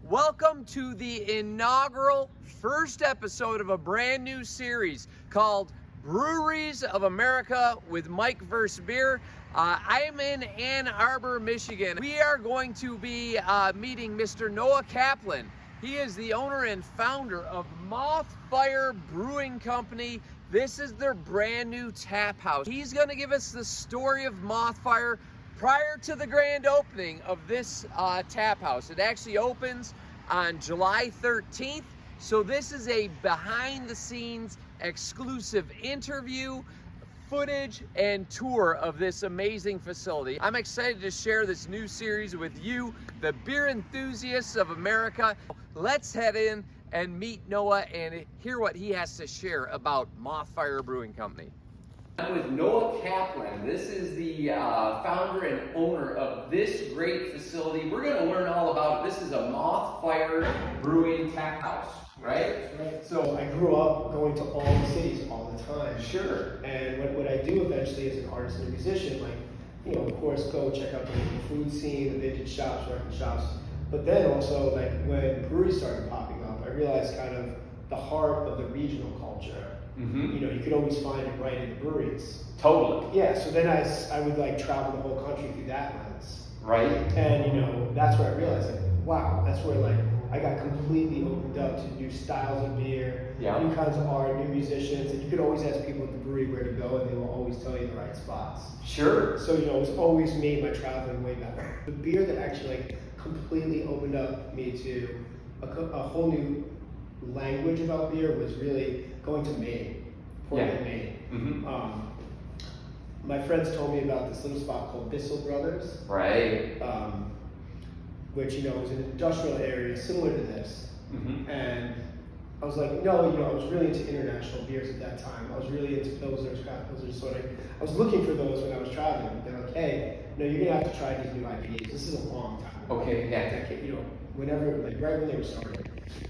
Welcome to the inaugural first episode of a brand new series called Breweries of America with mikevsbeer. I am in Ann Arbor, Michigan. We are going to be meeting Mr. Noah Kaplan. He is the owner and founder of Mothfire Brewing Company. This is their brand new tap house. He's going to give us the story of Mothfire prior to the grand opening of this tap house. It actually opens on July 13th. So this is a behind the scenes exclusive interview, footage, and tour of this amazing facility. I'm excited to share this new series with you, the beer enthusiasts of America. Let's head in and meet Noah and hear what he has to share about Mothfire Brewing Company. I'm with Noah Kaplan. This is the founder and owner of this great facility. We're going to learn all about it. This is a Mothfire Brewing Tap House, right? Right. So I grew up going to all the cities all the time. Sure. And what I do eventually as an artist and a musician, of course, go check out the local food scene, the vintage shops, record shops. But then also, when breweries started popping up, I realized kind of the heart of the regional culture. Mm-hmm. You could always find it right in the breweries. Totally. Yeah, so then I would travel the whole country through that lens. Right. And that's where I realized, wow, that's where I got completely opened up to new styles of beer, new kinds of art, new musicians, and you could always ask people at the brewery where to go, and they will always tell you the right spots. Sure. So it's always made my traveling way better. The beer that actually completely opened up me to a whole new language about beer was really going to Maine, Portland, Maine. Mm-hmm. My friends told me about this little spot called Bissell Brothers. Right. Which is an industrial area similar to this. Mm-hmm. And I was like, no, I was really into international beers at that time. I was really into Pilsners, craft Pilsners, I was looking for those when I was traveling. They're like, hey, you're gonna have to try these new IPAs. This is a long time. Okay, yeah. Decade, whenever, right when they were starting.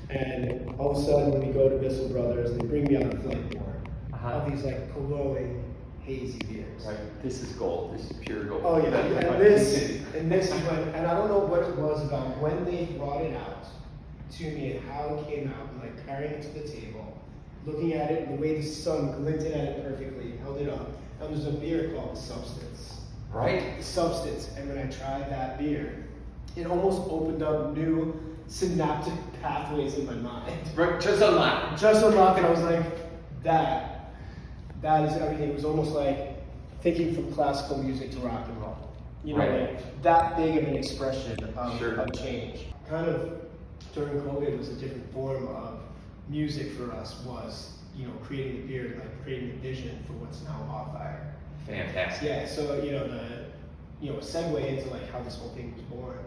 And all of a sudden, we go to Bissell Brothers, and they bring me on a flight board of these glowing, hazy beers. Right. This is gold. This is pure gold. Oh yeah, and this is when, and I don't know what it was about when they brought it out to me and how it came out, and carrying it to the table, looking at it, and the way the sun glinted at it perfectly, held it up. And there's a beer called the Substance. Right. The Substance, and when I tried that beer, it almost opened up new synaptic pathways in my mind. Right. Just unlock. Just unlock, and I was like, that is everything. It was almost like thinking from classical music to rock and roll. That big of an expression of change. Kind of during COVID was a different form of music for us was, creating the beer, creating the vision for what's now Mothfire. Fantastic. Yeah, so a segue into how this whole thing was born.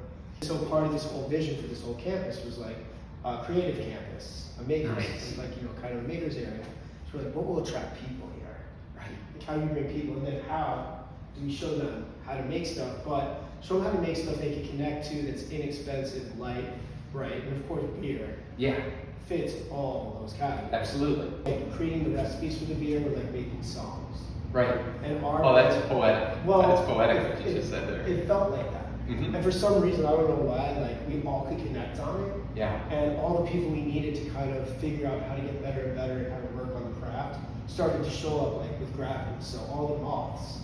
So part of this whole vision for this whole campus was a creative campus, a makers, nice. kind of a makers area. So what will attract people here? Right. How do you bring people, and then how do we show them how to make stuff, but show them how to make stuff they can connect to that's inexpensive, light, bright, and of course beer. Yeah. Fits all those categories. Absolutely. Creating the recipes for the beer, we're making songs. Right. And that's poetic. Well, that's poetic what you just said there. It felt like that. Mm-hmm. And for some reason, I don't know why, we all could connect on it. Yeah. And all the people we needed to kind of figure out how to get better and better and how to work on the craft started to show up with gravity. So all the moths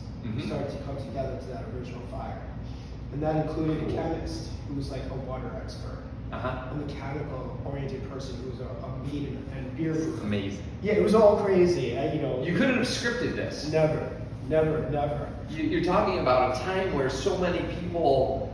started to come together to that original fire. And that included a chemist who was a water expert. A mechanical oriented person who was a meat and beer brewer. Amazing. Yeah, it was all crazy. You couldn't have scripted this. Never. You're talking about a time where so many people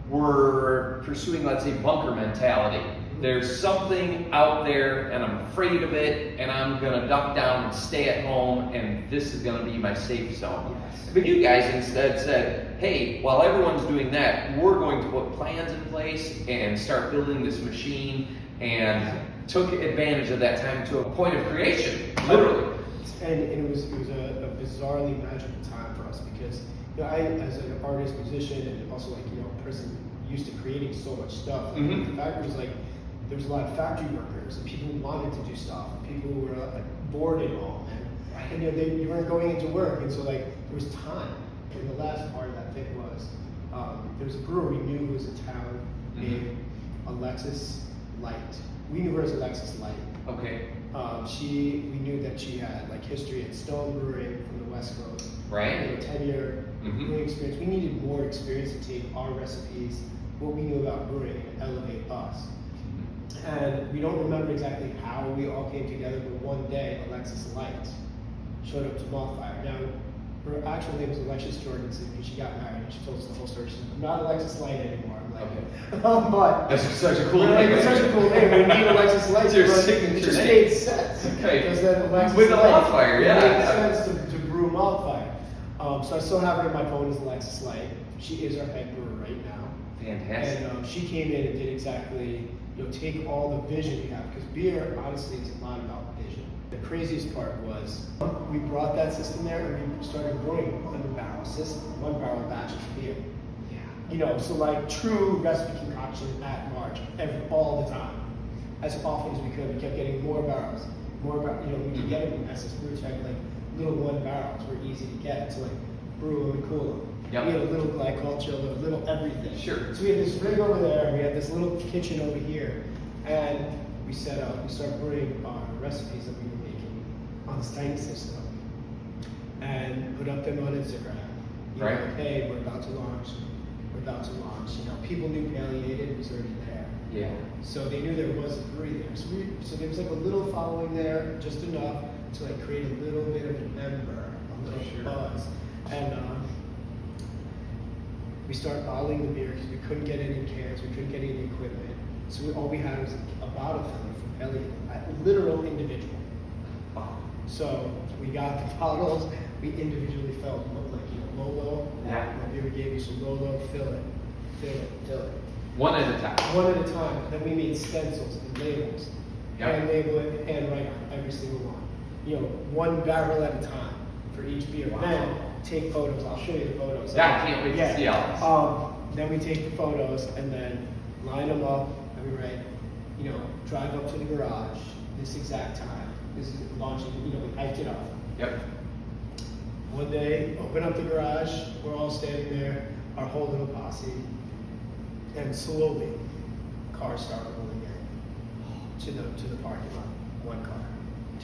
were pursuing, let's say, bunker mentality. There's something out there and I'm afraid of it and I'm gonna duck down and stay at home and this is gonna be my safe zone. Yes. But you guys instead said, hey, while everyone's doing that, we're going to put plans in place and start building this machine, and took advantage of that time to a point of creation, literally. And it was a bizarrely magical time for us because I, as an artist, musician, and also a person used to creating so much stuff. The fact was there was a lot of factory workers and people who wanted to do stuff, and people who were bored at home, and you weren't going into work, and so there was time. And the last part of that thing was there was a brewer we knew who was in town named Alexis Light. We knew her as Alexis Light. Okay. We knew that she had like history at Stone Brewing from the West Coast. Right. 10-year brewing experience. We needed more experience to take our recipes, what we knew about brewing, and elevate us. And we don't remember exactly how we all came together, but one day Alexis Light showed up to Mothfire. Now, her actual name was Alexis Jorgensen because she got married and she told us the whole story. She's like, I'm not Alexis Light anymore. I'm like, okay. But that's such a cool name. name. It's such a cool name. We need Alexis Light. It's your but signature it just name. made sense. Okay. Because then Alexis with the Light, Mothfire, yeah. It made sense to brew Mothfire. So I still have her in my phone as Alexis Light. She is our head brewer right now. Fantastic. And she came in and did exactly, take all the vision we have, because beer, honestly, is a lot about vision. The craziest part was, we brought that system there and we started brewing 1 barrel system, 1 barrel batch of beer. Yeah. So like true recipe concoction at large, all the time. As often as we could, we kept getting more barrels. We could get them in SS Brew Tech, like little 1 barrels were easy to get, so like brew them and cool them. Yep. We had a little glycol chill, a little everything. Sure. So we had this rig over there, we had this little kitchen over here, and we set up, we started brewing our recipes that we were making on this tiny system, and put up them on Instagram. Right. Hey, we're about to launch. People knew Palliated was already there. Yeah. So they knew there was a brewery there. So there was like a little following there, just enough to like create a little bit of an ember, a little buzz. And we started bottling the beer because we couldn't get any cans, we couldn't get any equipment. So all we had was a bottle filler from Elliot, a literal individual. So we got the bottles, we individually filled like Lolo. Yeah. Maybe we gave you some Lolo, fill it. One at a time. One at a time. Then we made stencils and labels. Yep. Hand label it, hand write on every single one. 1 barrel at a time for each beer. Wow. Then take photos. I'll show you the photos. Yeah, I can't wait to see all this. Then we take the photos and then line them up and we write, drive up to the garage this exact time. This is launching, we hyped it up. Yep. One day, open up the garage, we're all standing there, our whole little posse, and slowly, cars start rolling in to the parking lot. 1 car,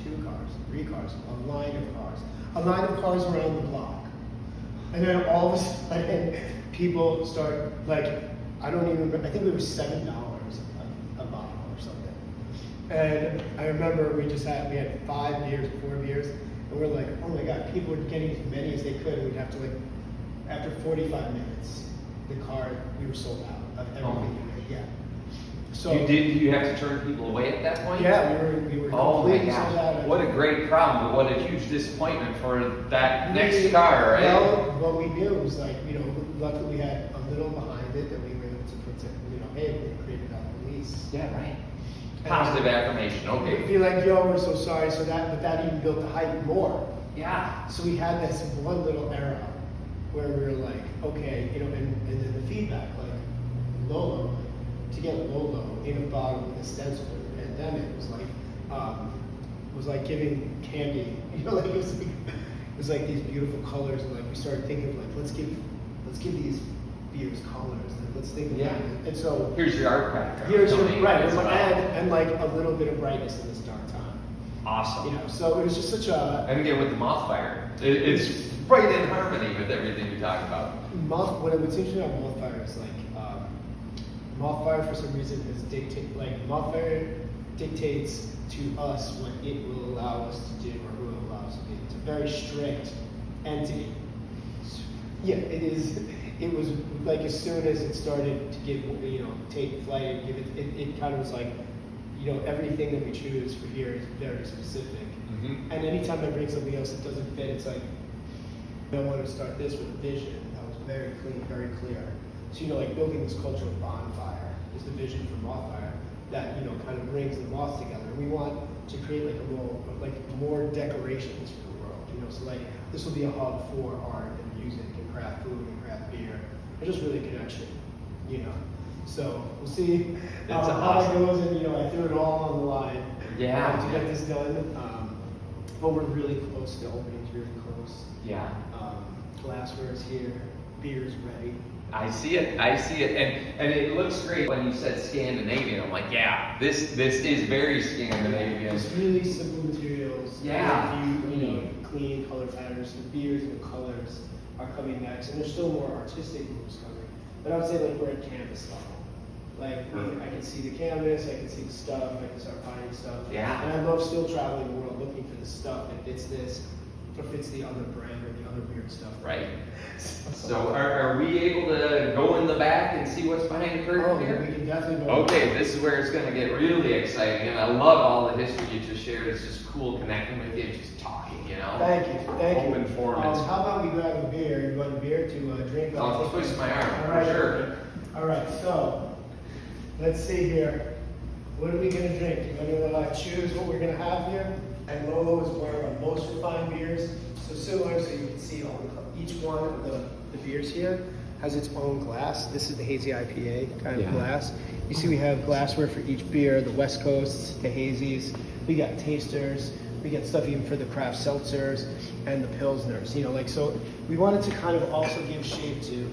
2 cars, 3 cars, a line of cars around the block. And then all of a sudden, people start, I don't even remember, I think it was $7 a bottle or something. And I remember we had 5 beers, 4 beers, and we're like, oh my God, people were getting as many as they could, and we'd have to after 45 minutes, we were sold out of everything we made, yeah. So Did you have to turn people away at that point? Yeah, we were oh my completely sold out. gosh, what a great problem, but what a huge disappointment for that next car, right? Well, what we knew was luckily we had a little behind it that we were able to protect, hey, we created a release. Yeah, right. Positive affirmation, okay. We'd be like, yo, we're so sorry, but that even built the hype more. Yeah. So we had this one little era where we were like, okay, and then the feedback, Lolo, to get Lolo in a bottle with a stencil in the pandemic was like giving candy. It was like these beautiful colors, and we started thinking of let's give these beers colors. Let's think of that. And so here's your art background. Here's your right, and a little bit of brightness in this dark time. Awesome. So it was just such a. And again with the Mothfire, it's right in harmony with everything you're talking about. What's interesting about Mothfire is Mothfire for some reason is Mothfire dictates to us what it will allow us to do or who it allows us to be. It's a very strict entity. Yeah, it is. It was as soon as it started to take flight and it kind of was everything that we choose for here is very specific. Mm-hmm. And anytime I bring something else that doesn't fit, it's I want to start this with a vision that was very clean, very clear. So building this cultural bonfire is the vision for Mothfire that kind of brings the moths together. We want to create more decorations for the world. So this will be a hub for art and music and craft food and craft beer. It's just really a connection. So we'll see how it goes, and I threw it all on the line. Yeah. To get this done, but we're really close. The opening's really close. Yeah. Glassware's here, beer's ready. I see it, and it looks great when you said Scandinavian. I'm like, yeah, this is very Scandinavian. It's really simple materials. Yeah. Clean color patterns. The beers and the colors are coming next, and there's still more artistic moves coming. But I would say like we're at canvas level. Like I can see the canvas, I can see the stuff, I can start finding stuff. Yeah. And I love still traveling the world looking for the stuff that fits this, or fits the other brand or the other weird stuff. Right. So are we able to go in the back and see what's behind the curtain here? We can definitely go. Okay, this is where it's going to get really exciting, and I love all the history you just shared. It's just cool connecting with you, just talking, you know. Thank you. Open forum. How about we grab a beer? You want a beer to drink? I'll twist my arm, All right, for sure. okay. All right, so let's see here. What are we going to drink? You're going to choose what we're going to have here. And Lolo is one of our most refined beers. So similar, so you can see each one of the beers here has its own glass. This is the hazy IPA kind of glass. You see we have glassware for each beer, the West Coasts, the hazies. We got tasters. We got stuff even for the craft seltzers and the pilsners. So we wanted to kind of also give shape to,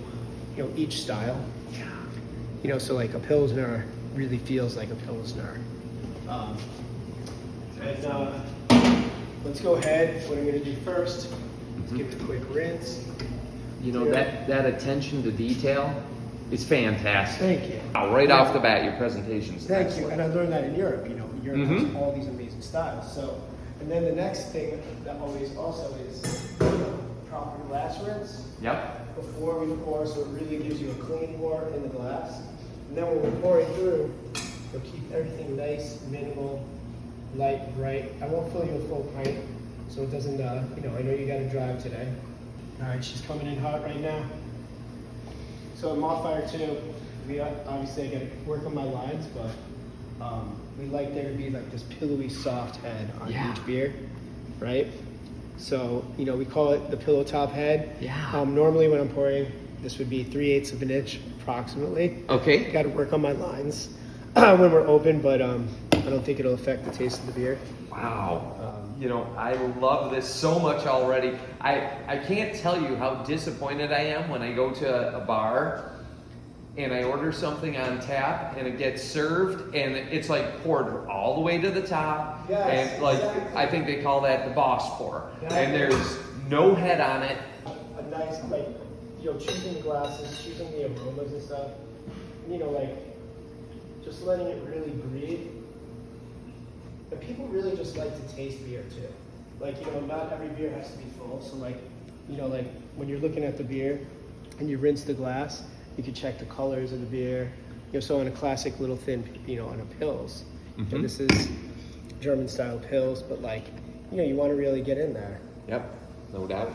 each style. So like a pilsner really feels like a pilsner. Let's go ahead. What I'm going to do first is give it a quick rinse. That attention to detail is fantastic. Thank you. Right off the bat, your presentation's Thank excellent. you. And I learned that in Europe. Europe has all these amazing styles. So, and then the next thing that always also is proper glass rinse. Yep. Before we pour, so it really gives you a clean pour in the glass. And then when we're pouring through, we'll keep everything nice, minimal, light, bright. I won't fill you a full pint, so it doesn't, I know you got to drive today. All right, she's coming in hot right now. So at Mothfire too, we obviously I got to work on my lines, but we like there to be like this pillowy, soft head on each beer, right? So, we call it the pillow top head. Yeah. Normally when I'm pouring, this would be 3/8 of an inch approximately. Okay. Got to work on my lines when we're open, but I don't think it'll affect the taste of the beer. Wow. I love this so much already. I can't tell you how disappointed I am when I go to a bar and I order something on tap and it gets served and it's like poured all the way to the top. Yes, and like exactly. I think they call that the boss pour. Exactly. And there's no head on it. A nice, choosing the glasses, choosing the aromas and stuff. Just letting it really breathe. But people really just like to taste beer too. Not every beer has to be full. So when you're looking at the beer and you rinse the glass, you can check the colors of the beer. So on a classic little thin, on a Pils. Mm-hmm. And this is German style Pils, but you want to really get in there. Yep, no doubt.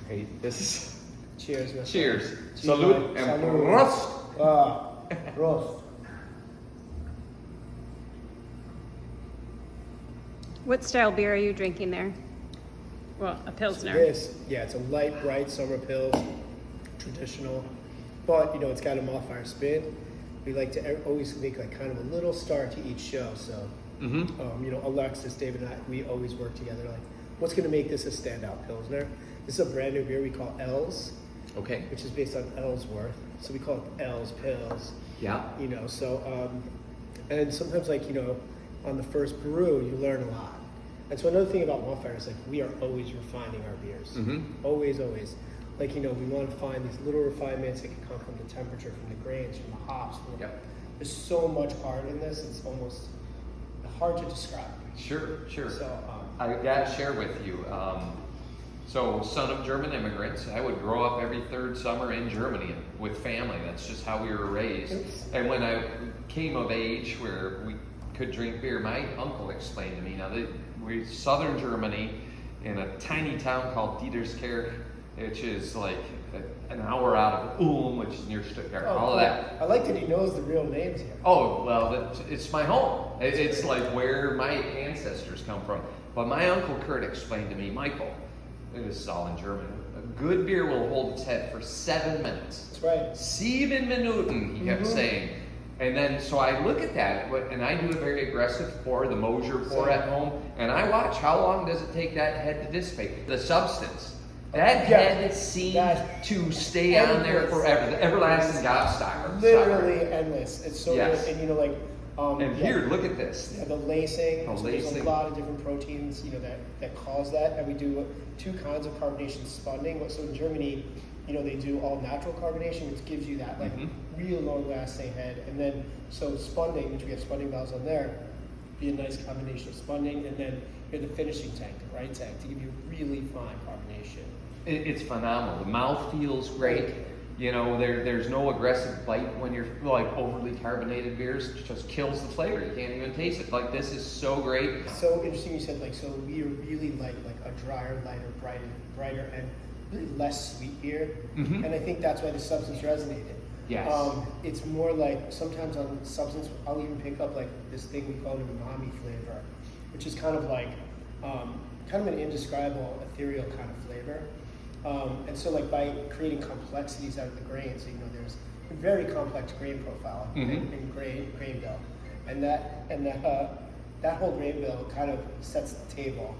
Great. This is Cheers. Man. cheers. Salute and Prost. Prost. What style beer are you drinking there? Well, a Pilsner. It's a light, bright summer Pils, traditional, but it's got a Mothfire spin. We like to always make kind of a little star to each show. So, Alexis, David, and I, we always work together. What's going to make this a standout Pilsner? This is a brand new beer we call L's. Okay. Which is based on Ellsworth, so we call it L's Pils. Yeah. And sometimes on the first brew, you learn a lot. And so another thing about Mothfire is we are always refining our beers. Mm-hmm. Always. We want to find these little refinements that can come from the temperature, from the grains, from the hops. There's so much art in this, it's almost hard to describe. Sure. So I got to share with you. So, son of German immigrants, I would grow up every third summer in Germany with family. That's just how we were raised. And when I came of age where we could drink beer, my uncle explained to me, we're southern Germany in a tiny town called Dieterskirch, which is like an hour out of Ulm, which is near Stuttgart, all of that. I like that he knows the real names here. Oh, well, it's my home. It's like where my ancestors come from. But my Uncle Kurt explained to me, Michael, and this is all in German, a good beer will hold its head for 7 minutes. That's right. 7 Minuten, he kept saying. And then, so I look at that, and I do a very aggressive pour, the Mosier pour at home, and I watch how long does it take that head to dissipate. The substance That Yeah, head seemed that- to stay on there endless. forever. The everlasting gobstopper. Literally endless. It's so Yes. good. And you know, like, And yeah, here, look at this. yeah, the lacing. The So there's a lacing. lot of different proteins, you know, that cause that. And we do 2 kinds of carbonation spunding. So in Germany, you know, they do all natural carbonation, which gives you that like real long lasting head. And then so spunding, which we have spunding valves on there, be a nice combination of spunding, and then you're the finishing tank, the right tank, to give you really fine carbonation. It's phenomenal. The mouth feels great. You know, there's no aggressive bite when you're like overly carbonated beers. It just kills the flavor. You can't even taste it. Like this is so great. So interesting you said like, so we really like a drier, lighter, brighter, and really less sweet beer. Mhm. And I think that's why the substance resonated. Yes. It's more like sometimes on substance, I'll even pick up like this thing we call an umami flavor, which is kind of like kind of an indescribable, ethereal kind of flavor. And so like by creating complexities out of the grain, so you know there's a very complex grain profile in grain bill, and that whole grain bill kind of sets the table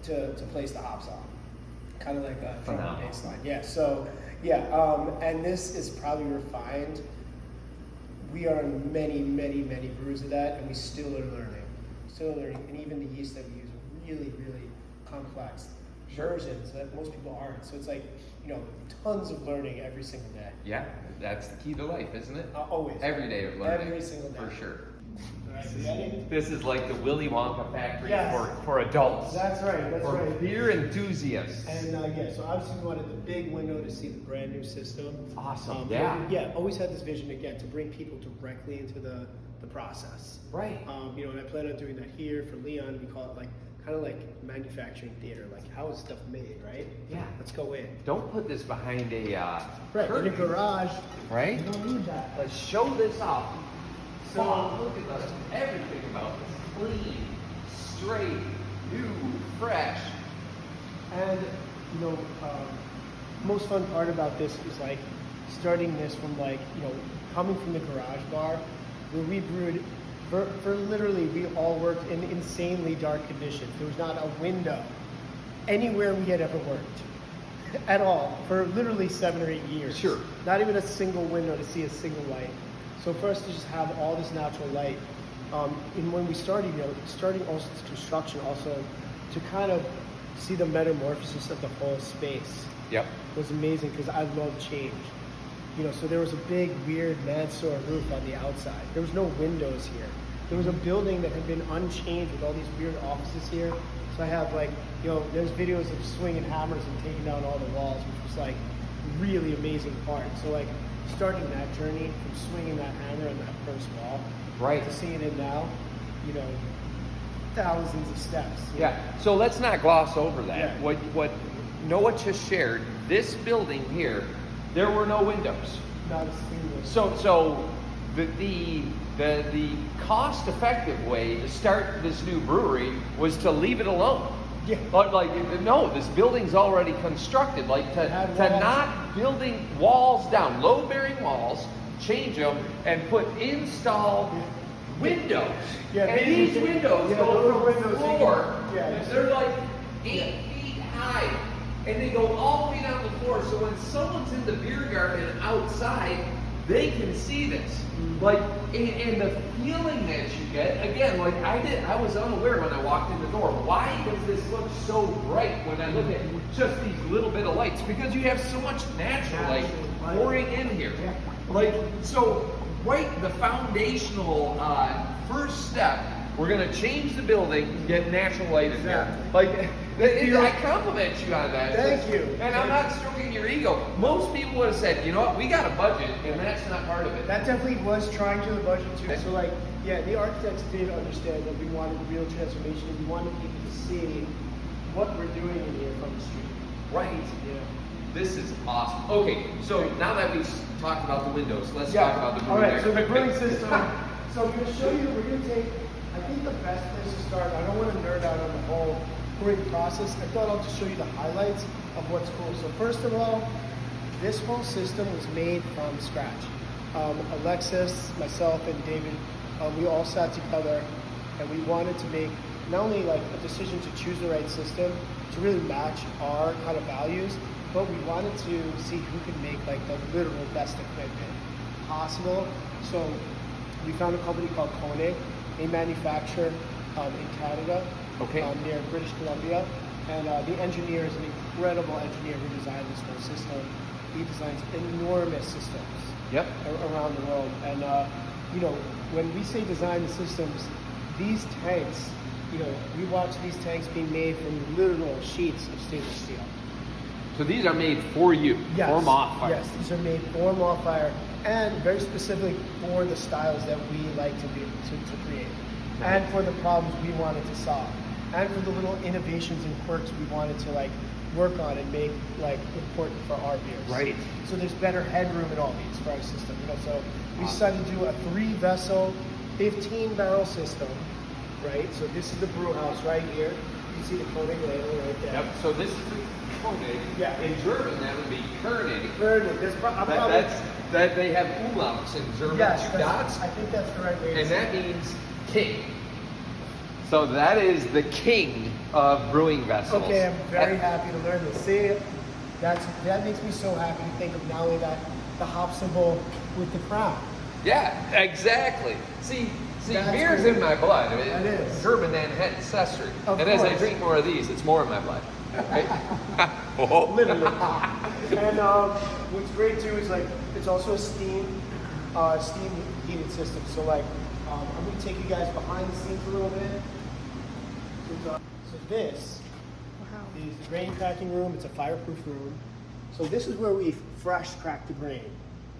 to place the hops on, kind of like a drum and bass line. Yeah. So yeah, and this is probably refined. We are in many brews of that, and we still are learning, and even the yeast that we use are really complex versions that most people aren't. So it's like, you know, tons of learning every single day. Yeah, that's the key to life, isn't it? Always. Every day of learning. Every single day. For sure. All right, you ready? This is like the Willy Wonka factory Yes. for adults. That's right. That's for right. beer enthusiasts. And yeah, so obviously we wanted the big window to see the brand new system. Awesome. Yeah. Always had this vision again to bring people directly into the process. Right. You know, and I plan on doing that here for Leon. We call it like kind of like manufacturing theater, like how is stuff made, right? Yeah. Let's go in. Don't put this behind a Right, in curtain, a garage. right? You don't need that. Let's show this off. So Wow. look at this. Everything about this. Clean, straight, new, fresh. And you know, most fun part about this is like starting this from like, you know, coming from the garage bar where we brewed for literally, we all worked in insanely dark conditions. There was not a window anywhere we had ever worked at all for literally 7 or 8 years. Sure. Not even a single window to see a single light. So for us to just have all this natural light, and when we started, you know, starting also this construction, also to kind of see the metamorphosis of the whole space Yep. was amazing because I love change. You know, so there was a big, weird Mansour roof on the outside. There was no windows here. There was a building that had been unchanged with all these weird offices here. So I have like, you know, there's videos of swinging hammers and taking down all the walls, which was like really amazing part. So like starting that journey from swinging that hammer on that first wall, Right. to seeing it now, you know, thousands of steps. Yeah. So let's not gloss over that. Yeah. What Noah just shared, this building here, there were no windows. Not a single. So the cost-effective way to start this new brewery was to leave it alone. Yeah. But like, no, this building's already constructed. Like to walls. knock building walls down, load-bearing walls, change them, and install windows. Yeah, and these windows go those from windows the you can- floor. yeah. They're like 8 feet high, and they go all the way down the floor. So when someone's in the beer garden outside, they can see this. Like, and the feeling that you get, again, like I was unaware when I walked in the door. Why does this look so bright when I look at just these little bit of lights? Because you have so much natural light pouring in here. Like, so right, the foundational first step, we're gonna change the building, get natural light in there. Like, I compliment you on that. Thank you. And I'm not stroking your ego. Most people would have said, you know what, we got a budget, and that's not part of it. That definitely was trying to the budget too. So like, yeah, the architects did understand that we wanted real transformation. We wanted people to see what we're doing in here from the street. Right. Yeah. This is awesome. Okay, so now that we've talked about the windows, let's Yeah. talk about the All brewing. right. So the brewing system. So I'm going to show you. We're going to take. I think the best place to start. I don't want to nerd out on the whole brewing process. I thought I'll just show you the highlights of what's cool. So first of all, this whole system was made from scratch. Alexis, myself, and David, we all sat together, and we wanted to make not only like a decision to choose the right system, to really match our kind of values, but we wanted to see who could make like the literal best equipment possible. So we found a company called Koenig. They manufacture in Canada, near British Columbia, and the engineer is an incredible engineer who designed this whole system. He designs enormous systems around the world, and you know, when we say design the systems, these tanks, you know, we watch these tanks being made from literal sheets of stainless steel. So these are made for you, for Mothfire. Yes, these are made for Mothfire, and very specific for the styles that we like to create, and for the problems we wanted to solve, and for the little innovations and quirks we wanted to like work on and make like important for our beers. Right. So there's better headroom in all these for our system. You know, so we decided to do a 3-vessel, 15-barrel system. Right. So this is the brew house right here. You see the Koenig label right there. Yep. So this is the Koenig. Yeah. In German, that would be Koenig. Koenig. That they have umlauts in German. Yes, dots. I think that's the right way. And that means king. So that is the king of brewing vessels. Okay, I'm very happy to learn this. See, that makes me so happy to think of not only that the hop symbol with the crown. Yeah, exactly. See, That's beer's what in my blood. It is. German ancestry. Of and as I course. drink more of these, it's more in my blood. Literally. And what's great too is like it's also a steam heated system. So like I'm gonna take you guys behind the scenes a little bit. So this is the grain packing room. It's a fireproof room. So this is where we fresh crack the grain,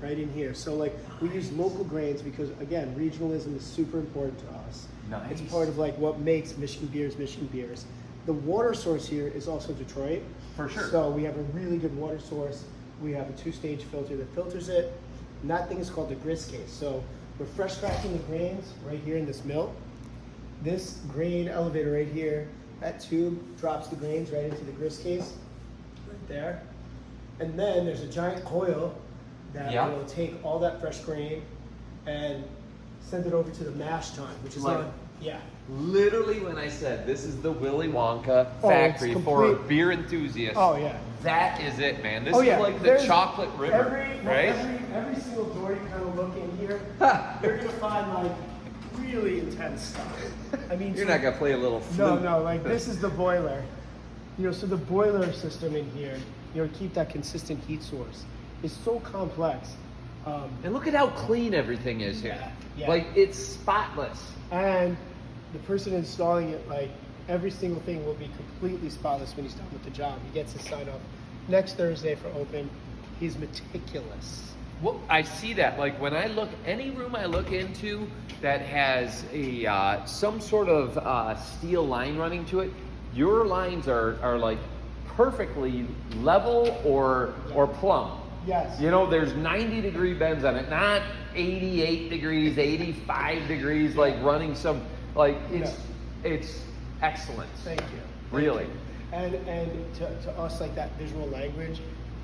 right in here. So like we use local grains because again, regionalism is super important to us. Nice. It's part of like what makes Michigan beers. The water source here is also Detroit. For sure. So we have a really good water source. We have a 2-stage filter that filters it. And that thing is called the grist case. So we're fresh cracking the grains right here in this mill. This grain elevator right here, that tube drops the grains right into the grist case, right there. And then there's a giant coil that will take all that fresh grain and send it over to the mash tun, which is Like- Literally, when I said this is the Willy Wonka Oh, factory it's for complete. beer enthusiasts. Oh yeah. That is it, man. This Oh, is yeah. like the There's chocolate river, right? Every single door you kind of look in here, you're gonna find like really intense stuff. I mean, You're not gonna play a little flute. No, like this is the boiler. You know, so the boiler system in here, you know, to keep that consistent heat source is so complex. And look at how clean everything is here. Yeah. Like it's spotless. And the person installing it, like every single thing will be completely spotless when he's done with the job. He gets his sign off next Thursday for open. He's meticulous. Well, I see that. Like when I look, any room I look into that has a some sort of steel line running to it, your lines are like perfectly level or plumb. Yes. You know, there's 90-degree bends on it, not 88 degrees, 85 degrees, like running some, like it's excellent. Thank you. Really. And to us, like that visual language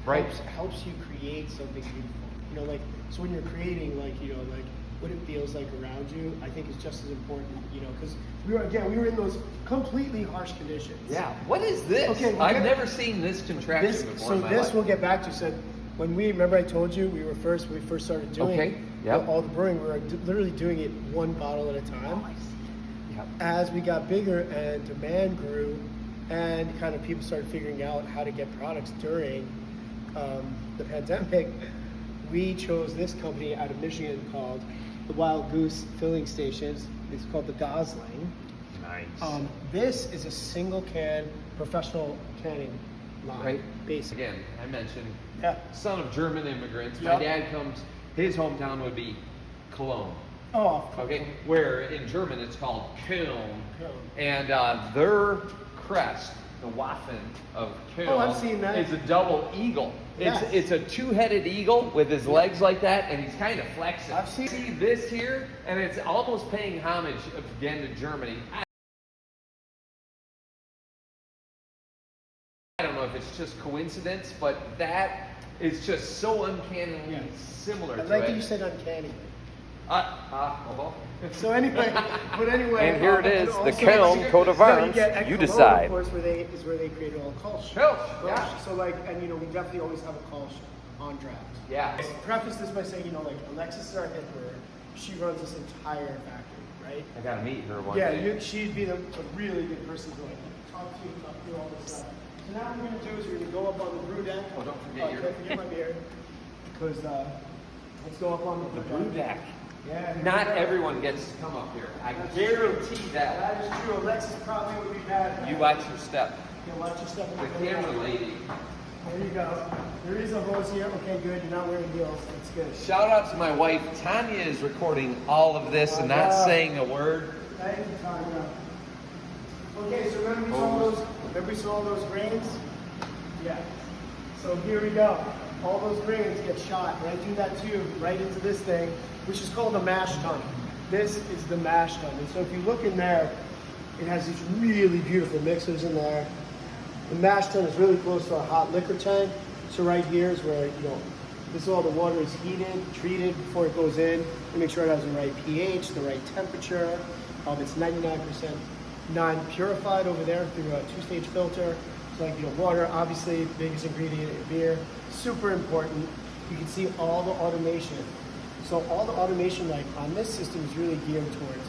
helps you create something beautiful. You know, like so when you're creating, like you know, like what it feels like around you, I think is just as important. You know, because we were in those completely harsh conditions. Yeah. What is this? Okay, I've never seen this contraption before. So in my this life. we'll get back to. So when we remember, I told you we first started doing all the brewing. We were literally doing it one bottle at a time. Yep. As we got bigger and demand grew, and kind of people started figuring out how to get products during the pandemic, we chose this company out of Michigan called the Wild Goose Filling Stations. It's called the Gosling. Nice. This is a single can professional canning line. Right. Basically. Again, I mentioned Yeah. son of German immigrants. My Yep. dad comes, his hometown would be Cologne. Oh, Okay, where in German it's called Köln. Köln. And their crest, the Waffen of Köln, Oh, I've seen that. is a double eagle. Yes. It's a two-headed eagle with his legs like that, and he's kind of flexing. I've seen- See this here, and it's almost paying homage again to Germany. I don't know if it's just coincidence, but that is just so uncannily similar I to like it. that you said uncanny. So anyway, And here it is, the also- Kelm coat of arms. At You Cologne, decide. Of course, where they created all Kolsch. Kolsch, yeah. So like, and we definitely always have a Kolsch on draft. Yeah. I'll preface this by saying, like Alexis is our head brewer. She runs this entire factory, right? I gotta meet her one Yeah, day. she'd be a really good person to like talk to you, talk through all this stuff. So now what we're gonna do is we're gonna go up on the brew deck. Oh, don't forget your- Can't forget my beer. Because let's go up on the Brew deck. Yeah. Not everyone gets to come up here. I guarantee that. That is true. Alexis probably would be bad. You watch your step. Yeah, watch your step. The camera lady. There you go. There is a hose here. Okay, good. You're not wearing heels. That's good. Shout out to my wife. Tanya is recording all of this and not saying a word. Thank you, Tanya. Okay, so remember we saw all those grains? Yeah. So here we go. All those grains get shot right through that tube, right into this thing, which is called a mash tun. This is the mash tun. And so if you look in there, it has these really beautiful mixers in there. The mash tun is really close to our hot liquor tank. So right here is where, this is all the water is heated, treated before it goes in. We make sure it has the right pH, the right temperature. It's 99% non-purified over there through a two-stage filter. So water, obviously, biggest ingredient in beer, super important. You can see all the automation. So all the automation, like on this system, is really geared towards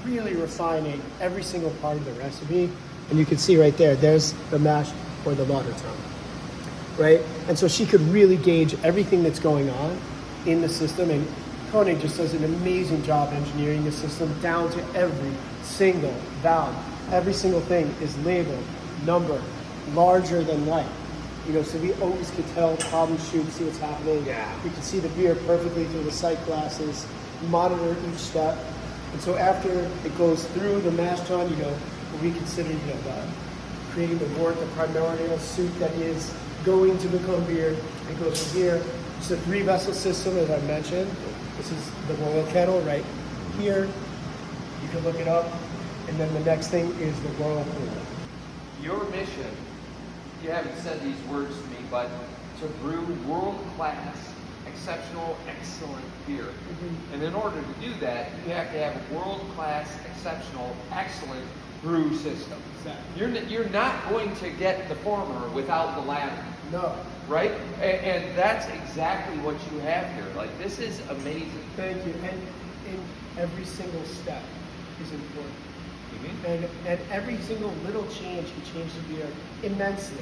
really refining every single part of the recipe. And you can see right there, there's the mash or the water tun, right? And so she could really gauge everything that's going on in the system. And Koenig just does an amazing job engineering the system down to every single valve. Every single thing is labeled, numbered, larger than life. So we always could tell, troubleshoot, see what's happening. Yeah. We can see the beer perfectly through the sight glasses, monitor each step. And so after it goes through the mash tun, what we consider, creating the wort, the primordial soup that is going to become beer. It goes from here. It's a 3-vessel system, as I mentioned. This is the boil kettle right here. You can look it up. And then the next thing is the whirlpool. Your mission, you haven't said these words to me, but to brew world-class, exceptional, excellent beer. Mm-hmm. And in order to do that, you have to have a world-class, exceptional, excellent brew system. Exactly. You're not going to get the former without the latter. No. Right? And that's exactly what you have here. Like, this is amazing. Thank you. And in every single step is important. Mm-hmm. And every single little change can change the beer immensely.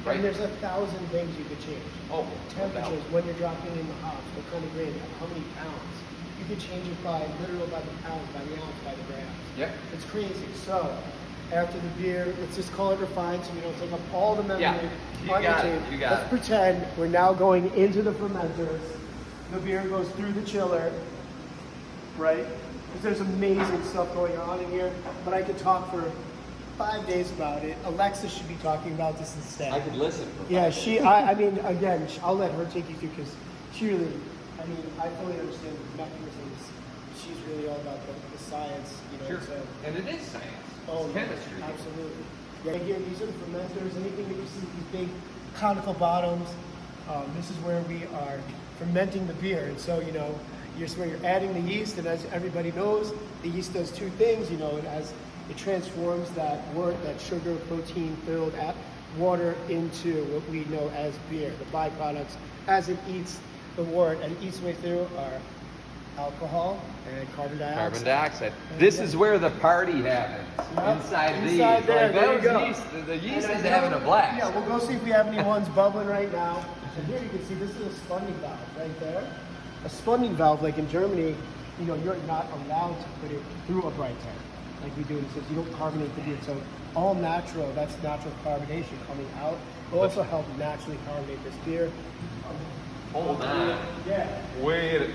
Right. And there's 1,000 things you could change. Oh, temperatures, when you're dropping in the hops, what kind of grain, how many pounds. You could change it by the pound, by the ounce, by the gram. Yep. It's crazy. So after the beer, let's just call it refined so we don't take up all the memory. Yeah, you on got the it, tape. you got Let's it. pretend we're now going into the fermenters. The beer goes through the chiller, right? Because there's amazing stuff going on in here, but I could talk for 5 days about it. Alexa should be talking about this instead. I could listen for Yeah, 5 she, I mean, again, I'll let her take you through because she really, I fully understand the mechanisms. She's really all about the science, Sure. So, And it is science. oh, It's chemistry. absolutely. Yeah, here, these are the fermenters. Anything that you see, these big conical bottoms, this is where we are fermenting the beer. And so, you're adding the yeast, and as everybody knows, the yeast does two things, it transforms that wort, that sugar, protein-filled water into what we know as beer, the byproducts, as it eats the wort and eats way through are alcohol and carbon dioxide. Carbon dioxide. This is where the party happens. Yep. Inside these. Inside there, Like, there you those go. yeast, the yeast And is I having know- a blast. Yeah, we'll go see if we have any ones bubbling right now. And here you can see this is a spunding valve right there. A spunding valve, like in Germany, you're not allowed to put it through a bright tank like we do. It says you don't carbonate the beer. So all natural, that's natural carbonation coming out. Will also help naturally carbonate this beer. Hold on. Yeah. Wait.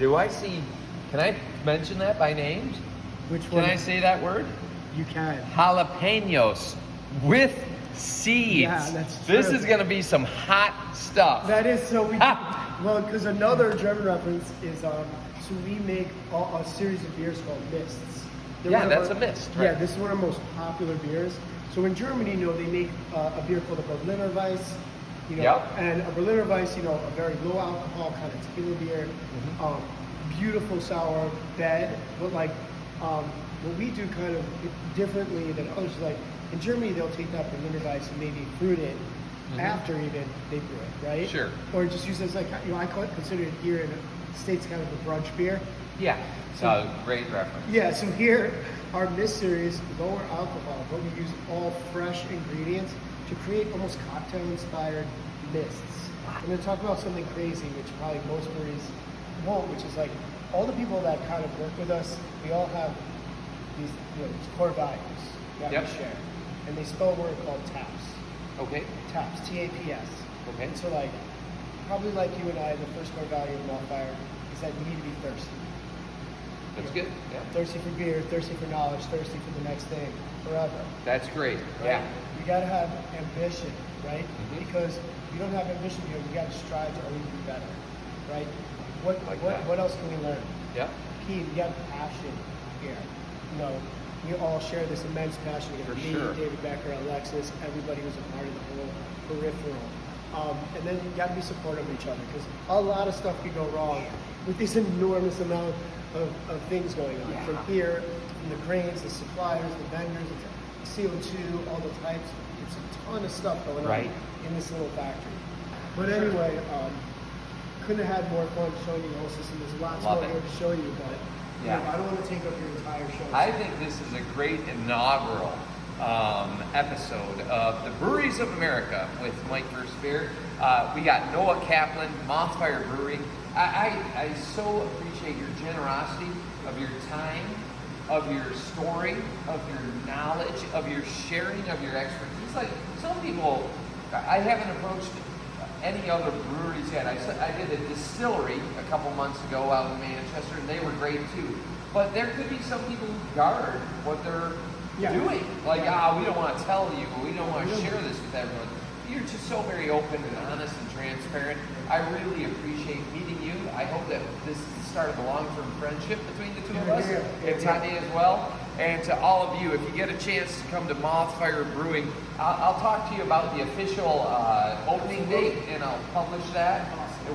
Do I see? Can I mention that by names? Which Can one? I say that word? You can. Jalapenos with seeds. Yeah, that's This true. is going to be some hot stuff. That is so we. Ha! Well, because another German reference is so we make a series of beers called mists. They're Yeah, one of that's our- a mist, Yeah, right. this is one of our most popular beers. So in Germany, they make a beer called a Berliner Weiss. Yep. And a Berliner Weiss, a very low alcohol kind of tequila beer. Mm-hmm. beautiful sour bed, but like what we do kind of differently than others. Like in Germany, they'll take that Berliner and maybe fruit it after even they brew it, right? Sure. Or just use it as like, I consider it here in the States kind of a brunch beer. Yeah. So great reference. Yeah, so here, our mist series, lower alcohol, but we use all fresh ingredients to create almost cocktail-inspired mists. I'm going to talk about something crazy, which probably most breweries won't, which is like all the people that kind of work with us, we all have these, these core values that we share. And they spell a word called TAPS. Okay. TAPS, T-A-P-S. Okay. And so like, probably like you and I, the first core value of Mothfire is that you need to be thirsty. That's good. Yeah. Thirsty for beer, thirsty for knowledge, thirsty for the next thing, forever. That's great. Right? Yeah. You gotta have ambition, right? Because if you don't have ambition here, you gotta strive to always be better, right? What else can we learn? Yeah. Key, we got passion here. We all share this immense passion. For me, sure. David Becker, Alexis, everybody was a part of the whole peripheral. And then you got to be supportive of each other because a lot of stuff could go wrong with this enormous amount of things going on. Yeah. From here, from the cranes, the suppliers, the vendors, the CO2, all the types. It's a ton of stuff going on in this little factory. But anyway, couldn't have had more fun showing you the whole system. There's lots more here to show you, but I don't want to take up your entire show. I think this is a great inaugural episode of the Breweries of America with mikevsbeer. We got Noah Kaplan, Mothfire Brewing. I so appreciate your generosity of your time, of your story, of your knowledge, of your sharing of your expertise. Like some people, I haven't approached any other breweries yet. I did a distillery a couple months ago out in Manchester, and they were great too. But there could be some people who guard what they're doing. Like, we don't want to tell you, we don't want to share this with everyone. You're just so very open and honest and transparent. I really appreciate meeting you. I hope that this is the start of a long-term friendship between the two of us, and Tanya as well. And to all of you, if you get a chance to come to Mothfire Brewing, I'll talk to you about the official opening date, and I'll publish that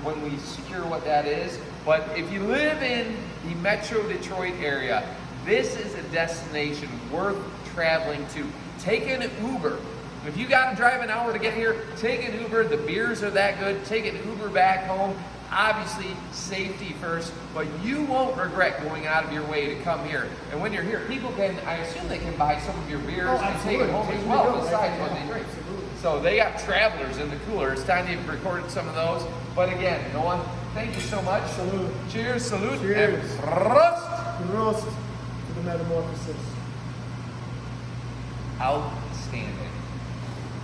when we secure what that is. But if you live in the Metro Detroit area, this is a destination worth traveling to. Take an Uber. If you got to drive an hour to get here, take an Uber. The beers are that good. Take an Uber back home. Obviously, safety first, but you won't regret going out of your way to come here. And when you're here, people can, I assume they can buy some of your beers and take it home as well, besides what they drink. So they got travelers in the cooler. It's time they've recorded some of those. But again, Noah, thank you so much. Salute. Cheers, salute, Cheers. and prost. Roast to the metamorphosis. Outstanding.